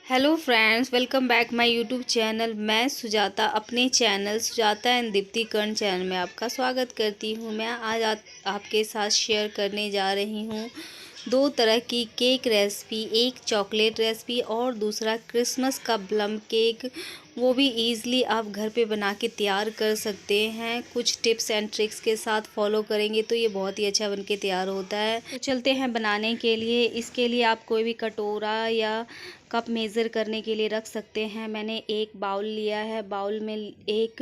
Hello friends, welcome back my YouTube channel. मैं सुजाता अपने channel Sujata and Deepti Karna channel में आपका स्वागत करती हूं। मैं आज आपके साथ शेयर करने जा रही हूं दो तरह की केक रेसिपी, एक चॉकलेट रेसिपी और दूसरा क्रिसमस का प्लम केक। वो भी ईज़िली आप घर पे बना के तैयार कर सकते हैं। कुछ टिप्स एंड ट्रिक्स के साथ फॉलो करेंगे तो ये बहुत ही अच्छा बनके तैयार होता है। तो चलते हैं बनाने के लिए। इसके लिए आप कोई भी कटोरा या कप मेज़र करने के लिए रख सकते हैं। मैंने एक बाउल लिया है, बाउल में 1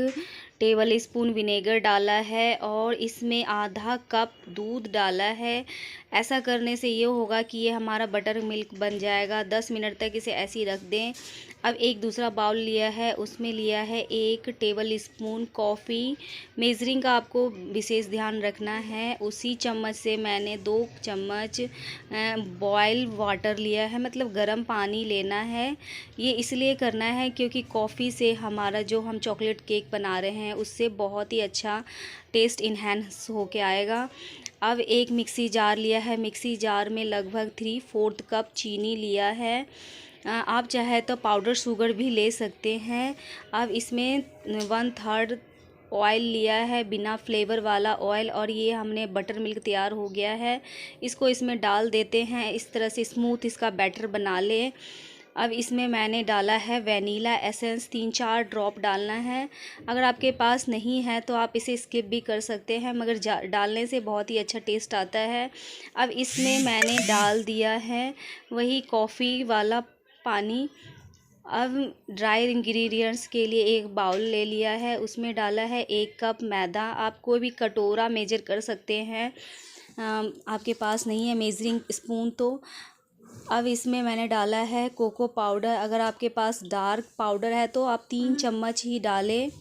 टेबल स्पून विनेगर डाला है और इसमें आधा कप दूध डाला है। ऐसा करने से ये होगा कि ये हमारा बटर मिल्क बन जाएगा। 10 मिनट तक इसे ऐसे ही रख दें। अब एक दूसरा बाउल लिया है, उसमें लिया है 1 टेबल स्पून कॉफ़ी। मेजरिंग का आपको विशेष ध्यान रखना है। उसी चम्मच से मैंने 2 चम्मच बॉयल वाटर लिया है, मतलब गर्म पानी लेना है। ये इसलिए करना है क्योंकि कॉफ़ी से हमारा जो हम चॉकलेट केक बना रहे हैं उससे बहुत ही अच्छा टेस्ट इन्हेंस होके आएगा। अब एक मिक्सी जार लिया है, मिक्सी जार में लगभग 3/4 कप चीनी लिया है। आप चाहे तो पाउडर शुगर भी ले सकते हैं। अब इसमें 1/3 ऑयल लिया है, बिना फ्लेवर वाला ऑयल, और ये हमने बटर मिल्क तैयार हो गया है। इसको इसमें डाल देते हैं। इस तरह से स्मूथ इसका बैटर बना लें। अब इसमें मैंने डाला है वैनिला एसेंस, 3-4 ड्रॉप डालना है। अगर आपके पास नहीं है तो आप इसे स्किप भी कर सकते हैं, मगर डालने से बहुत ही अच्छा टेस्ट आता है। अब इसमें मैंने डाल दिया है वही कॉफ़ी वाला पानी। अब ड्राई इंग्रेडिएंट्स के लिए एक बाउल ले लिया है, उसमें डाला है 1 कप मैदा। आप कोई भी कटोरा मेजर कर सकते हैं। आपके पास नहीं है मेजरिंग स्पून तो। अब इसमें मैंने डाला है कोको पाउडर। अगर आपके पास डार्क पाउडर है तो आप 3 चम्मच ही डालें।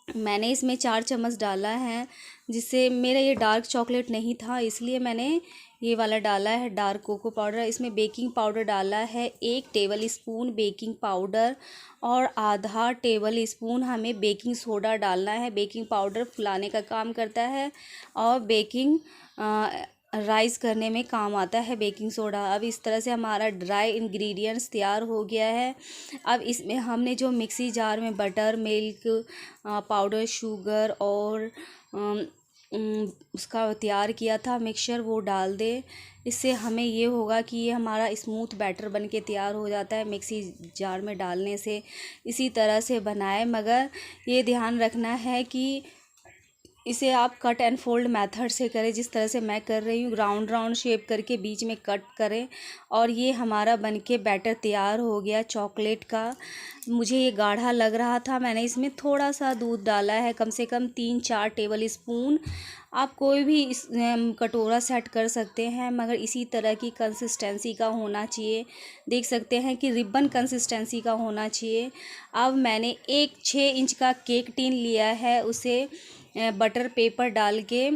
मैंने इसमें 4 चम्मच डाला है, जिससे मेरा ये डार्क चॉकलेट नहीं था इसलिए मैंने ये वाला डाला है डार्क कोको पाउडर। इसमें बेकिंग पाउडर डाला है 1 टेबल स्पून बेकिंग पाउडर, और आधा टेबल स्पून हमें बेकिंग सोडा डालना है। बेकिंग पाउडर फुलाने का काम करता है और बेकिंग राइस करने में काम आता है बेकिंग सोडा। अब इस तरह से हमारा ड्राई इंग्रेडिएंट्स तैयार हो गया है। अब इसमें हमने जो मिक्सी जार में बटर मिल्क पाउडर शुगर और उसका तैयार किया था मिक्सचर, वो डाल दे। इससे हमें ये होगा कि ये हमारा स्मूथ बैटर बन के तैयार हो जाता है मिक्सी जार में डालने से। इसी तरह से बनाएं, मगर ये ध्यान रखना है कि इसे आप कट एंड फोल्ड मेथड से करें, जिस तरह से मैं कर रही हूँ। राउंड शेप करके बीच में कट करें। और ये हमारा बनके बैटर तैयार हो गया चॉकलेट का। मुझे ये गाढ़ा लग रहा था, मैंने इसमें थोड़ा सा दूध डाला है, कम से कम 3-4 टेबल स्पून। आप कोई भी इस कटोरा सेट कर सकते हैं, मगर इसी तरह की कंसिस्टेंसी का होना चाहिए। देख सकते हैं कि रिबन कंसिस्टेंसी का होना चाहिए। अब मैंने एक 6 इंच का केक टिन लिया है, उसे बटर पेपर डाल के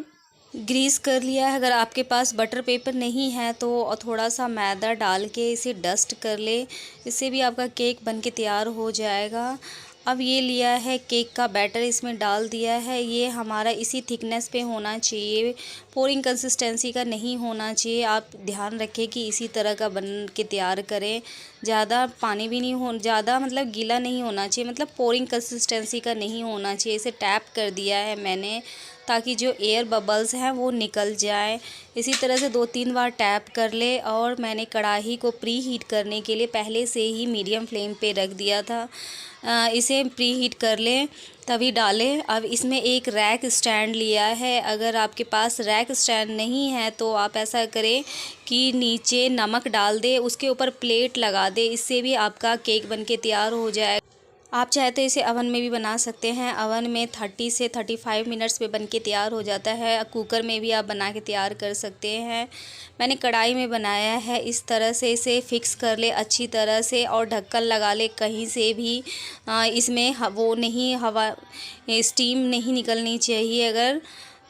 ग्रीस कर लिया है। अगर आपके पास बटर पेपर नहीं है तो थोड़ा सा मैदा डाल के इसे डस्ट कर ले, इससे भी आपका केक बन के तैयार हो जाएगा। अब ये लिया है केक का बैटर, इसमें डाल दिया है। ये हमारा इसी थिकनेस पे होना चाहिए, पोरिंग कंसिस्टेंसी का नहीं होना चाहिए। आप ध्यान रखें कि इसी तरह का बन के तैयार करें। ज़्यादा पानी भी नहीं हो, ज़्यादा मतलब गीला नहीं होना चाहिए, मतलब पोरिंग कंसिस्टेंसी का नहीं होना चाहिए। इसे टैप कर दिया है मैंने, ताकि जो एयर बबल्स हैं वो निकल जाए। इसी तरह से 2-3 बार टैप कर ले। और मैंने कढ़ाई को प्री हीट करने के लिए पहले से ही मीडियम फ्लेम पे रख दिया था। इसे प्री हीट कर लें तभी डालें। अब इसमें एक रैक स्टैंड लिया है। अगर आपके पास रैक स्टैंड नहीं है तो आप ऐसा करें कि नीचे नमक डाल दे, उसके ऊपर प्लेट लगा दे, इससे भी आपका केक बनके तैयार हो जाए। आप चाहे तो इसे अवन में भी बना सकते हैं। अवन में 30 से 35 मिनट्स पे बनके तैयार हो जाता है। कुकर में भी आप बना के तैयार कर सकते हैं। मैंने कढ़ाई में बनाया है। इस तरह से इसे फिक्स कर ले अच्छी तरह से और ढक्कन लगा ले। कहीं से भी इसमें वो नहीं, हवा स्टीम नहीं निकलनी चाहिए। अगर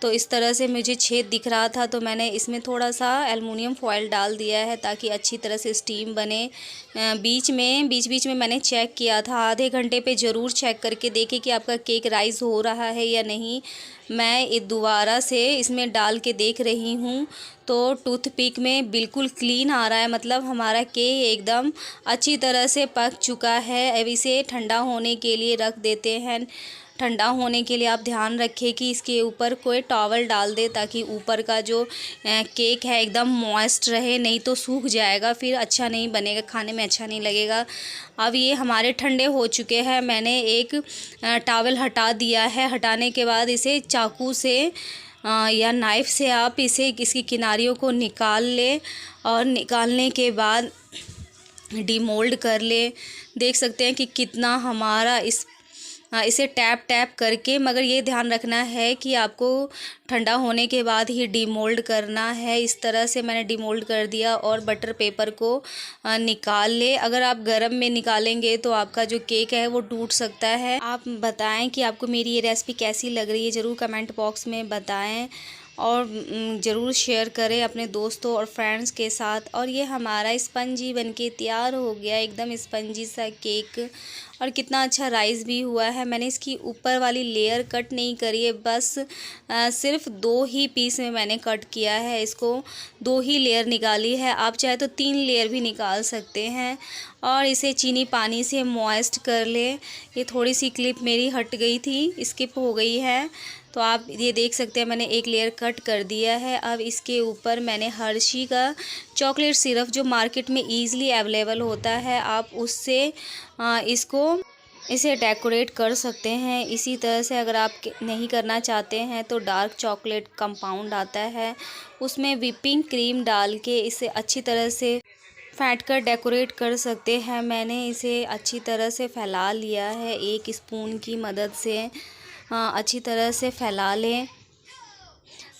तो इस तरह से मुझे छेद दिख रहा था, तो मैंने इसमें थोड़ा सा एलुमिनियम फॉयल डाल दिया है ताकि अच्छी तरह से स्टीम बने। बीच बीच में मैंने चेक किया था, आधे घंटे पे ज़रूर चेक करके देखें कि आपका केक राइज़ हो रहा है या नहीं। मैं दोबारा से इसमें डाल के देख रही हूँ तो टूथपिक में बिल्कुल क्लीन आ रहा है, मतलब हमारा केक एकदम अच्छी तरह से पक चुका है। अब इसे ठंडा होने के लिए रख देते हैं। ठंडा होने के लिए आप ध्यान रखें कि इसके ऊपर कोई टॉवल डाल दे ताकि ऊपर का जो केक है एकदम मॉइस्ट रहे, नहीं तो सूख जाएगा, फिर अच्छा नहीं बनेगा, खाने में अच्छा नहीं लगेगा। अब ये हमारे ठंडे हो चुके हैं। मैंने एक टॉवल हटा दिया है। हटाने के बाद इसे चाकू से या नाइफ़ से आप इसे इसकी किनारियों को निकाल ले और निकालने के बाद डीमोल्ड कर ले। देख सकते हैं कि कितना हमारा इसे टैप टैप करके, मगर ये ध्यान रखना है कि आपको ठंडा होने के बाद ही डीमोल्ड करना है। इस तरह से मैंने डीमोल्ड कर दिया और बटर पेपर को निकाल ले। अगर आप गर्म में निकालेंगे तो आपका जो केक है वो टूट सकता है। आप बताएं कि आपको मेरी ये रेसिपी कैसी लग रही है, ज़रूर कमेंट बॉक्स में बताएं और ज़रूर शेयर करें अपने दोस्तों और फ्रेंड्स के साथ। और ये हमारा स्पंजी बनके तैयार हो गया, एकदम स्पंजी सा केक, और कितना अच्छा राइस भी हुआ है। मैंने इसकी ऊपर वाली लेयर कट नहीं करी है, बस सिर्फ 2 ही पीस में मैंने कट किया है। इसको 2 ही लेयर निकाली है, आप चाहे तो 3 लेयर भी निकाल सकते हैं। और इसे चीनी पानी से मॉइस्ट कर ले। ये थोड़ी सी क्लिप मेरी हट गई थी, स्किप हो गई है, तो आप ये देख सकते हैं मैंने एक लेयर कट कर दिया है। अब इसके ऊपर मैंने हर्शी का चॉकलेट सिरप जो मार्केट में ईज़िली अवेलेबल होता है, आप उससे इसे डेकोरेट कर सकते हैं। इसी तरह से अगर आप नहीं करना चाहते हैं तो डार्क चॉकलेट कंपाउंड आता है, उसमें व्हिपिंग क्रीम डाल के इसे अच्छी तरह से फेंट कर डेकोरेट कर सकते हैं। मैंने इसे अच्छी तरह से फैला लिया है, एक स्पून की मदद से अच्छी तरह से फैला लें।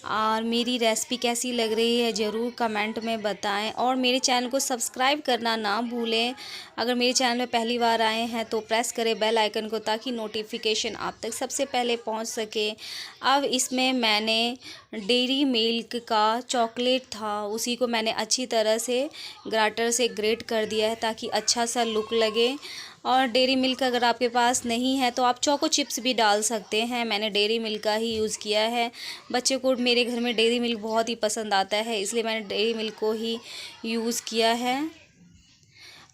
और मेरी रेसिपी कैसी लग रही है ज़रूर कमेंट में बताएं और मेरे चैनल को सब्सक्राइब करना ना भूलें। अगर मेरे चैनल में पहली बार आए हैं तो प्रेस करें बेल आइकन को ताकि नोटिफिकेशन आप तक सबसे पहले पहुंच सके। अब इसमें मैंने डेयरी मिल्क का चॉकलेट था, उसी को मैंने अच्छी तरह से ग्राटर से ग्रेट कर दिया है ताकि अच्छा सा लुक लगे। और डेयरी मिल्क अगर आपके पास नहीं है तो आप चोको चिप्स भी डाल सकते हैं। मैंने डेयरी मिल्क का ही यूज़ किया है। बच्चे को मेरे घर में डेयरी मिल्क बहुत ही पसंद आता है, इसलिए मैंने डेयरी मिल्क को ही यूज़ किया है।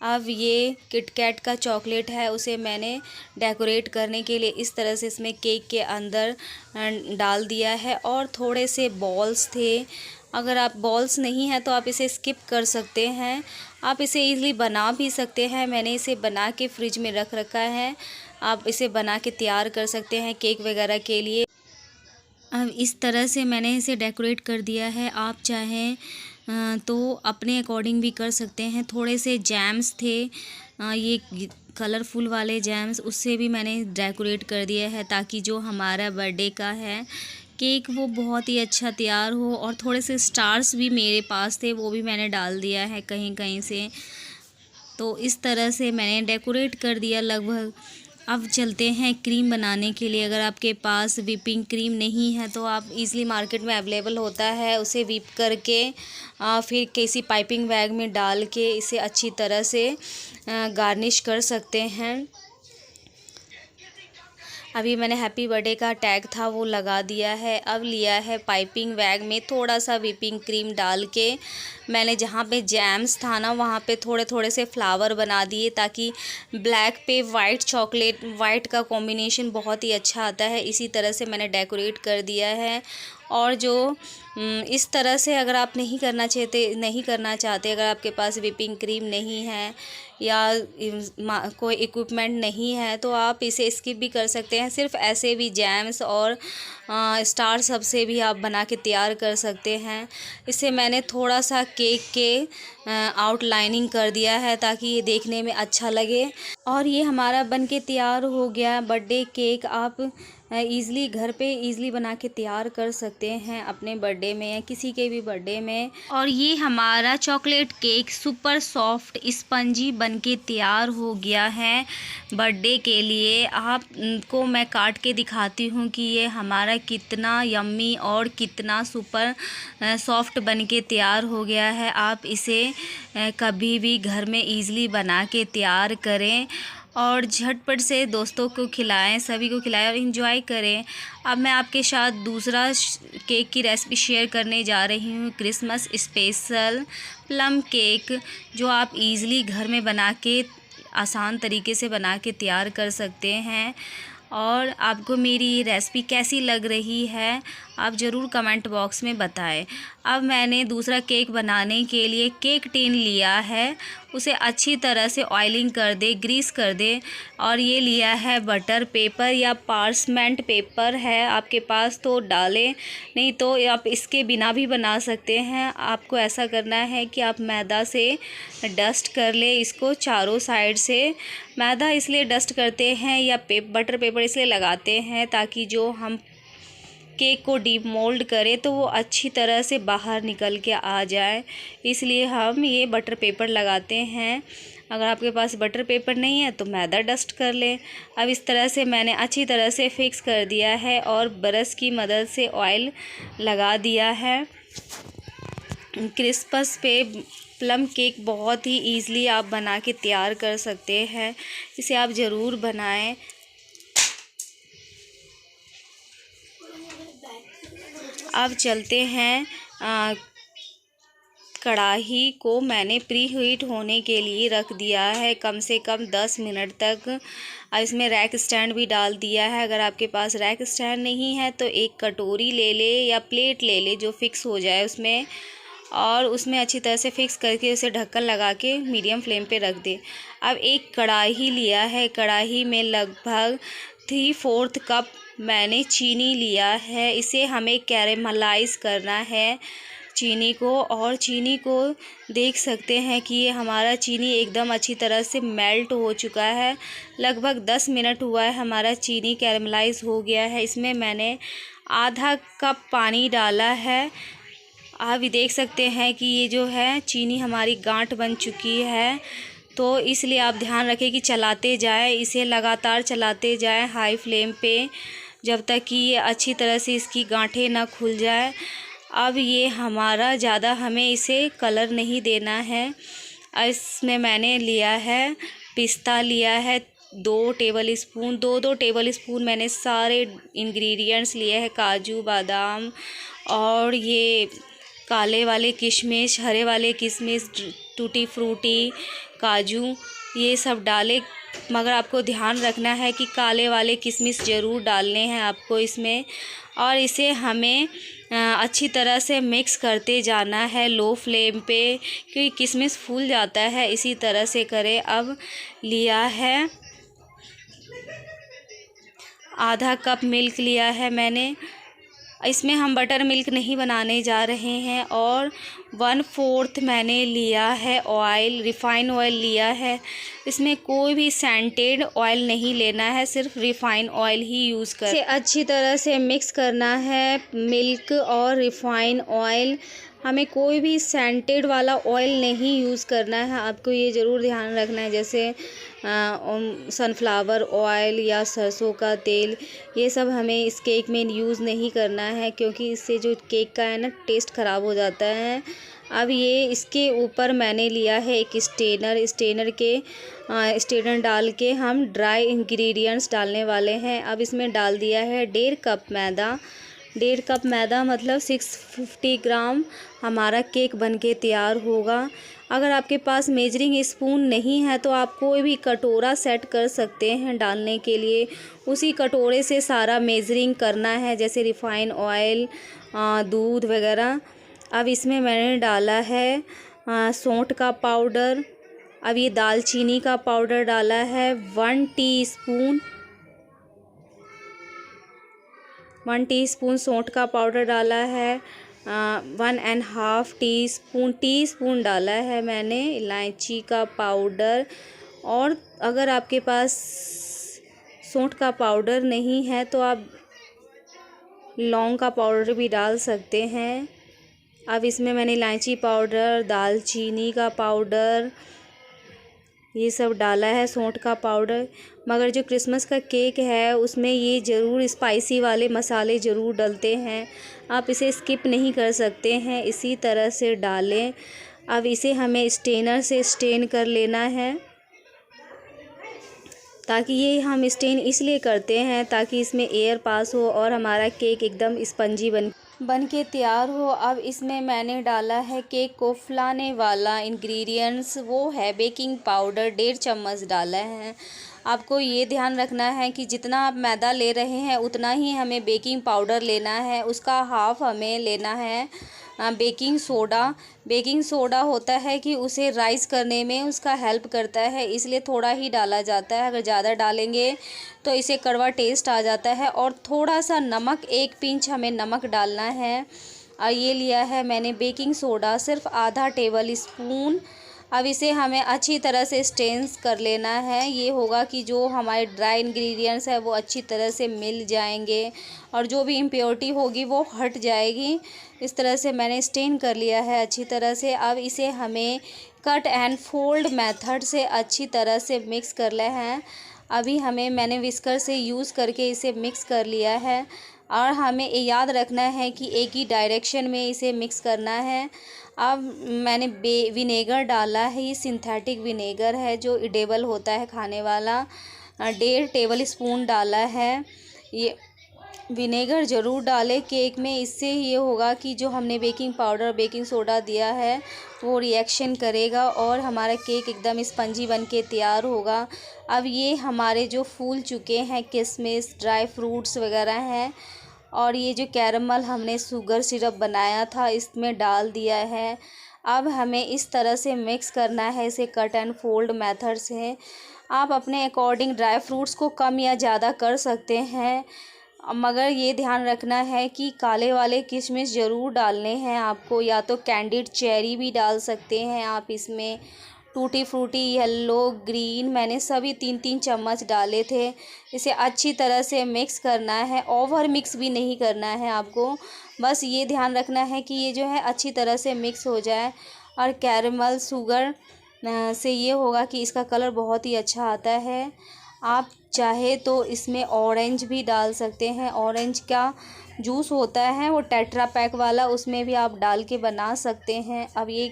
अब ये किटकैट का चॉकलेट है, उसे मैंने डेकोरेट करने के लिए इस तरह से इसमें केक के अंदर डाल दिया है। और थोड़े से बॉल्स थे, अगर आप बॉल्स नहीं है तो आप इसे स्किप कर सकते हैं, आप इसे इजीली बना भी सकते हैं। मैंने इसे बना के फ्रिज में रख रखा है, आप इसे बना के तैयार कर सकते हैं केक वगैरह के लिए। अब इस तरह से मैंने इसे डेकोरेट कर दिया है, आप चाहें तो अपने अकॉर्डिंग भी कर सकते हैं। थोड़े से जैम्स थे, ये कलरफुल वाले जैम्स, उससे भी मैंने डेकोरेट कर दिया है ताकि जो हमारा बर्थडे का है केक वो बहुत ही अच्छा तैयार हो। और थोड़े से स्टार्स भी मेरे पास थे, वो भी मैंने डाल दिया है कहीं कहीं से। तो इस तरह से मैंने डेकोरेट कर दिया लगभग। अब चलते हैं क्रीम बनाने के लिए। अगर आपके पास व्हिपिंग क्रीम नहीं है तो आप इजीली मार्केट में अवेलेबल होता है, उसे व्हिप करके फिर किसी पाइपिंग बैग में डाल के इसे अच्छी तरह से गार्निश कर सकते हैं। अभी मैंने हैप्पी बर्थडे का टैग था वो लगा दिया है। अब लिया है पाइपिंग बैग में थोड़ा सा व्हिपिंग क्रीम डाल के मैंने जहाँ पे जैम्स था ना वहाँ पे थोड़े थोड़े से फ्लावर बना दिए ताकि ब्लैक पे वाइट चॉकलेट वाइट का कॉम्बिनेशन बहुत ही अच्छा आता है। इसी तरह से मैंने डेकोरेट कर दिया है। और जो इस तरह से अगर आप नहीं करना चाहते अगर आपके पास व्हिपिंग क्रीम नहीं है या कोई इक्विपमेंट नहीं है तो आप इसे स्किप भी कर सकते हैं। सिर्फ ऐसे भी जैम्स और स्टार सब से भी आप बना के तैयार कर सकते हैं। इसे मैंने थोड़ा सा केक के आउटलाइनिंग कर दिया है ताकि ये देखने में अच्छा लगे। और ये हमारा बन के तैयार हो गया बर्थडे केक। आप ईज़िली घर पे ईज़िली बना के तैयार कर सकते हैं अपने बर्थडे में या किसी के भी बर्थडे में। और ये हमारा chocolate cake super soft spongy बन के तैयार हो गया है बर्थडे के लिए। आपको मैं काट के दिखाती हूँ कि ये हमारा कितना यम्मी और कितना सुपर सॉफ्ट बन के तैयार हो गया है। आप इसे कभी भी घर में ईज़िली बना के तैयार करें और झटपट से दोस्तों को खिलाएं, सभी को खिलाएं और इन्जॉय करें। अब मैं आपके साथ दूसरा केक की रेसिपी शेयर करने जा रही हूँ, क्रिसमस स्पेशल प्लम केक, जो आप इजीली घर में बना के आसान तरीके से बना के तैयार कर सकते हैं। और आपको मेरी रेसिपी कैसी लग रही है आप ज़रूर कमेंट बॉक्स में बताएं। अब मैंने दूसरा केक बनाने के लिए केक टिन लिया है, उसे अच्छी तरह से ऑयलिंग कर दे, ग्रीस कर दे। और ये लिया है बटर पेपर या पार्चमेंट पेपर है आपके पास तो डालें, नहीं तो आप इसके बिना भी बना सकते हैं। आपको ऐसा करना है कि आप मैदा से डस्ट कर ले इसको चारों साइड से। मैदा इसलिए डस्ट करते हैं या बटर पेपर इसलिए लगाते हैं ताकि जो हम केक को डीप मोल्ड करें तो वो अच्छी तरह से बाहर निकल के आ जाए, इसलिए हम ये बटर पेपर लगाते हैं। अगर आपके पास बटर पेपर नहीं है तो मैदा डस्ट कर लें। अब इस तरह से मैंने अच्छी तरह से फिक्स कर दिया है और ब्रश की मदद से ऑयल लगा दिया है। क्रिसमस पे प्लम केक बहुत ही ईज़िली आप बना के तैयार कर सकते हैं, इसे आप ज़रूर बनाएं। अब चलते हैं कढ़ाई को मैंने प्री हीट होने के लिए रख दिया है कम से कम 10 मिनट तक। अब इसमें रैक स्टैंड भी डाल दिया है। अगर आपके पास रैक स्टैंड नहीं है तो एक कटोरी ले ले या प्लेट ले ले जो फिक्स हो जाए उसमें, और उसमें अच्छी तरह से फिक्स करके उसे ढक्कन लगा के मीडियम फ्लेम पे रख दे। अब एक कढ़ाई लिया है, कढ़ाई में लगभग 3/4 कप मैंने चीनी लिया है। इसे हमें कैरेमलाइज़ करना है चीनी को, और चीनी को देख सकते हैं कि ये हमारा चीनी एकदम अच्छी तरह से मेल्ट हो चुका है। लगभग 10 मिनट हुआ है हमारा चीनी कैरेमलाइज़ हो गया है। इसमें मैंने आधा कप पानी डाला है। आप भी देख सकते हैं कि ये जो है चीनी हमारी गांठ बन चुकी है, तो इसलिए आप ध्यान रखें कि चलाते जाएं, इसे लगातार चलाते जाएं हाई फ्लेम पे जब तक कि ये अच्छी तरह से इसकी गांठें ना खुल जाए। अब ये हमारा ज़्यादा हमें इसे कलर नहीं देना है। इसमें मैंने लिया है पिस्ता लिया है 2 टेबल स्पून, 2-2 टेबल स्पून मैंने सारे इंग्रेडिएंट्स लिए हैं, काजू बादाम और ये काले वाले किशमिश, हरे वाले किशमिश, टूटी फ्रूटी, काजू, ये सब डाले। मगर आपको ध्यान रखना है कि काले वाले किशमिश ज़रूर डालने हैं आपको इसमें। और इसे हमें अच्छी तरह से मिक्स करते जाना है लो फ्लेम पे, क्योंकि किशमिश फूल जाता है, इसी तरह से करें। अब लिया है आधा कप मिल्क लिया है मैंने, इसमें हम बटर मिल्क नहीं बनाने जा रहे हैं। और 1/4 मैंने लिया है ऑयल, रिफ़ाइन ऑयल लिया है। इसमें कोई भी सेंटेड ऑयल नहीं लेना है, सिर्फ रिफ़ाइन ऑयल ही यूज़ कर। इसे अच्छी तरह से मिक्स करना है मिल्क और रिफ़ाइन ऑयल। हमें कोई भी सेंटेड वाला ऑयल नहीं यूज़ करना है, आपको ये ज़रूर ध्यान रखना है। जैसे सनफ्लावर ऑयल या सरसों का तेल, ये सब हमें इस केक में यूज़ नहीं करना है, क्योंकि इससे जो केक का है ना टेस्ट ख़राब हो जाता है। अब ये इसके ऊपर मैंने लिया है एक स्टेनर डाल के हम ड्राई इंग्रेडिएंट्स डालने वाले हैं। अब इसमें डाल दिया है 1.5 कप मैदा। 1.5 कप मैदा मतलब 650 ग्राम हमारा केक बन के तैयार होगा। अगर आपके पास मेजरिंग स्पून नहीं है तो आप कोई भी कटोरा सेट कर सकते हैं डालने के लिए, उसी कटोरे से सारा मेजरिंग करना है, जैसे रिफ़ाइन ऑयल, दूध वगैरह। अब इसमें मैंने डाला है सौंठ का पाउडर। अब ये दालचीनी का पाउडर डाला है 1 टीस्पून सौंठ का पाउडर डाला है। 1.5 टीस्पून डाला है मैंने इलायची का पाउडर। और अगर आपके पास सौंठ का पाउडर नहीं है तो आप लौंग का पाउडर भी डाल सकते हैं। अब इसमें मैंने इलायची पाउडर, दालचीनी का पाउडर, ये सब डाला है, सौंठ का पाउडर। मगर जो क्रिसमस का केक है उसमें ये ज़रूर स्पाइसी वाले मसाले ज़रूर डलते हैं, आप इसे स्किप नहीं कर सकते हैं, इसी तरह से डालें। अब इसे हमें स्टेनर से स्टेन कर लेना है, ताकि ये हम स्टेन इसलिए करते हैं ताकि इसमें एयर पास हो और हमारा केक एकदम स्पंजी बन के तैयार हो। अब इसमें मैंने डाला है केक को फुलाने वाला इंग्रेडिएंट्स, वो है बेकिंग पाउडर, 1.5 चम्मच डाला है। आपको ये ध्यान रखना है कि जितना आप मैदा ले रहे हैं उतना ही हमें बेकिंग पाउडर लेना है, उसका हाफ़ हमें लेना है बेकिंग सोडा। बेकिंग सोडा होता है कि उसे राइज़ करने में उसका हेल्प करता है, इसलिए थोड़ा ही डाला जाता है, अगर ज़्यादा डालेंगे तो इसे कड़वा टेस्ट आ जाता है। और थोड़ा सा नमक, 1 पिंच हमें नमक डालना है। और ये लिया है मैंने बेकिंग सोडा, सिर्फ आधा टेबल स्पून। अब इसे हमें अच्छी तरह से स्टेन्स कर लेना है, ये होगा कि जो हमारे ड्राई इंग्रेडिएंट्स है वो अच्छी तरह से मिल जाएंगे और जो भी इम्प्योरिटी होगी वो हट जाएगी। इस तरह से मैंने स्टेन कर लिया है अच्छी तरह से। अब इसे हमें कट एंड फोल्ड मेथड से अच्छी तरह से मिक्स कर ले हैं। अभी मैंने विस्कर से यूज़ करके इसे मिक्स कर लिया है और हमें याद रखना है कि एक ही डायरेक्शन में इसे मिक्स करना है। अब मैंने विनेगर डाला है, ये सिंथेटिक विनेगर है जो एडिबल होता है खाने वाला, 1.5 टेबल स्पून डाला है। ये विनेगर ज़रूर डालें केक में, इससे ये होगा कि जो हमने बेकिंग पाउडर, बेकिंग सोडा दिया है वो रिएक्शन करेगा और हमारा केक एकदम स्पंजी बन के तैयार होगा। अब ये हमारे जो फूल चुके हैं किशमिश, ड्राई फ्रूट्स वगैरह हैं, और ये जो कैरमल हमने शुगर सिरप बनाया था इसमें डाल दिया है। अब हमें इस तरह से मिक्स करना है इसे कट एंड फोल्ड मेथड से। आप अपने अकॉर्डिंग ड्राई फ्रूट्स को कम या ज़्यादा कर सकते हैं, मगर ये ध्यान रखना है कि काले वाले किशमिश ज़रूर डालने हैं आपको, या तो कैंडिड चेरी भी डाल सकते हैं आप इसमें। टूटी फ्रूटी येलो, ग्रीन, मैंने सभी 3-3 चम्मच डाले थे। इसे अच्छी तरह से मिक्स करना है, ओवर मिक्स भी नहीं करना है आपको, बस ये ध्यान रखना है कि ये जो है अच्छी तरह से मिक्स हो जाए। और कैरमल शुगर से ये होगा कि इसका कलर बहुत ही अच्छा आता है। आप चाहे तो इसमें ऑरेंज भी डाल सकते हैं, ऑरेंज का जूस होता है वो टेट्रा पैक वाला, उसमें भी आप डाल के बना सकते हैं। अब ये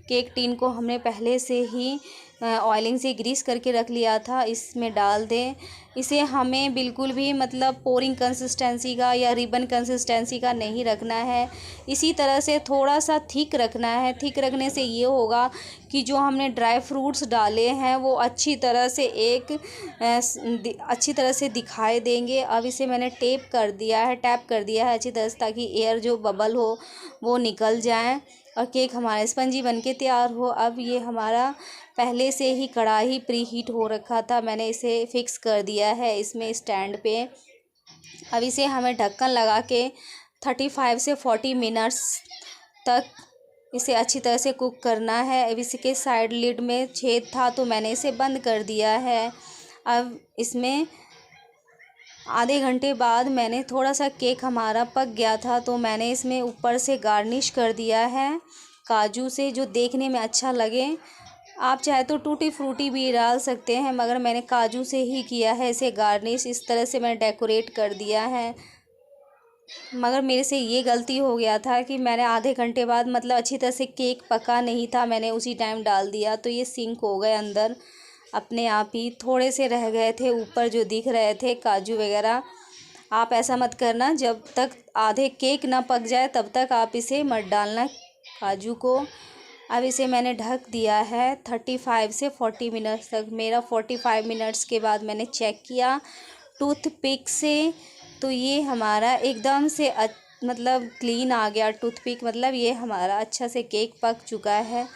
केक टिन को हमने पहले से ही ऑयलिंग से ग्रीस करके रख लिया था, इसमें डाल दें। इसे हमें बिल्कुल भी मतलब पोरिंग कंसिस्टेंसी का या रिबन कंसिस्टेंसी का नहीं रखना है, इसी तरह से थोड़ा सा थिक रखना है। थिक रखने से ये होगा कि जो हमने ड्राई फ्रूट्स डाले हैं वो अच्छी तरह से अच्छी तरह से दिखाई देंगे। अब इसे मैंने टैप कर दिया है अच्छी तरह से, ताकि एयर जो बबल हो वो निकल जाए और केक हमारा स्पंजी बन के तैयार हो। अब ये हमारा पहले से ही कढ़ाई प्री हीट हो रखा था, मैंने इसे फिक्स कर दिया है इसमें स्टैंड पे। अब इसे हमें ढक्कन लगा के 35 से 40 मिनट्स तक इसे अच्छी तरह से कुक करना है। अब इसके साइड लिड में छेद था तो मैंने इसे बंद कर दिया है। अब इसमें आधे घंटे बाद मैंने थोड़ा सा केक हमारा पक गया था तो मैंने इसमें ऊपर से गार्निश कर दिया है काजू से, जो देखने में अच्छा लगे। आप चाहे तो टूटी फ्रूटी भी डाल सकते हैं, मगर मैंने काजू से ही किया है इसे गार्निश, इस तरह से मैंने डेकोरेट कर दिया है। मगर मेरे से ये गलती हो गया था कि मैंने आधे घंटे बाद मतलब अच्छी तरह से केक पका नहीं था, मैंने उसी टाइम डाल दिया तो ये सिंक हो गए अंदर अपने आप ही, थोड़े से रह गए थे ऊपर जो दिख रहे थे काजू वगैरह। आप ऐसा मत करना, जब तक आधे केक ना पक जाए तब तक आप इसे मत डालना काजू को। अब इसे मैंने ढक दिया है 35 से 40 मिनट्स तक। मेरा 45 मिनट्स के बाद मैंने चेक किया टूथपिक से, तो ये हमारा एकदम से मतलब क्लीन आ गया टूथपिक, मतलब ये हमारा अच्छा से केक पक चुका है।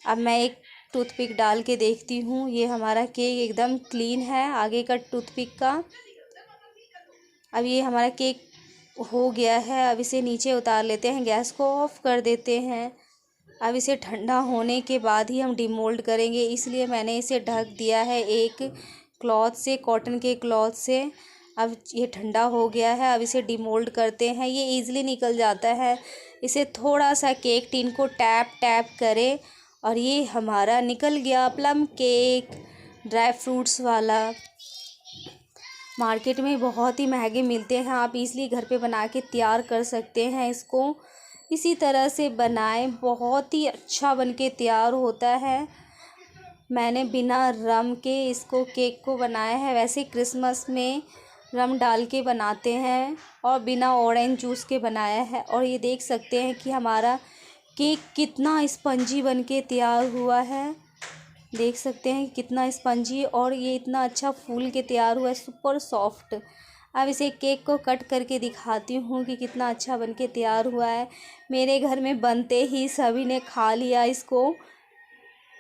अब मैं एक टूथपिक डाल के देखती हूँ, ये हमारा केक एकदम क्लीन है आगे का टूथपिक का। अब ये हमारा केक हो गया है, अब इसे नीचे उतार लेते हैं, गैस को ऑफ कर देते हैं। अब इसे ठंडा होने के बाद ही हम डिमोल्ड करेंगे, इसलिए मैंने इसे ढक दिया है एक क्लॉथ से, कॉटन के क्लॉथ से। अब ये ठंडा हो गया है, अब इसे डिमोल्ड करते हैं। ये इजीली निकल जाता है। इसे थोड़ा सा केक टिन को टैप टैप करें और ये हमारा निकल गया प्लम केक, ड्राई फ्रूट्स वाला। मार्केट में बहुत ही महंगे मिलते हैं, आप इजीली घर पे बना के तैयार कर सकते हैं इसको। इसी तरह से बनाएं, बहुत ही अच्छा बन के तैयार होता है। मैंने बिना रम के इसको केक को बनाया है। वैसे क्रिसमस में रम डाल के बनाते हैं और बिना ऑरेंज जूस के बनाया है। और ये देख सकते हैं कि हमारा केक कितना स्पंजी बन के तैयार हुआ है। देख सकते हैं कितना स्पंजी और ये इतना अच्छा फूल के तैयार हुआ है, सुपर सॉफ्ट। अब इसे केक को कट करके दिखाती हूँ कि कितना अच्छा बन के तैयार हुआ है। मेरे घर में बनते ही सभी ने खा लिया इसको,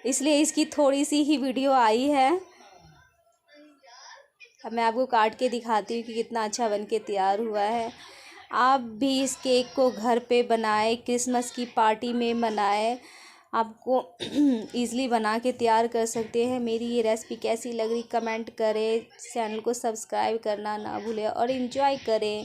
इसलिए इसकी थोड़ी सी ही वीडियो आई है। अब मैं आपको काट के दिखाती हूँ कि कितना अच्छा बन के तैयार हुआ है। आप भी इस केक को घर पे बनाएं, क्रिसमस की पार्टी में मनाएं। आपको ईज़िली बना के तैयार कर सकते हैं। मेरी ये रेसिपी कैसी लग रही कमेंट करें, चैनल को सब्सक्राइब करना ना भूलें और एंजॉय करें।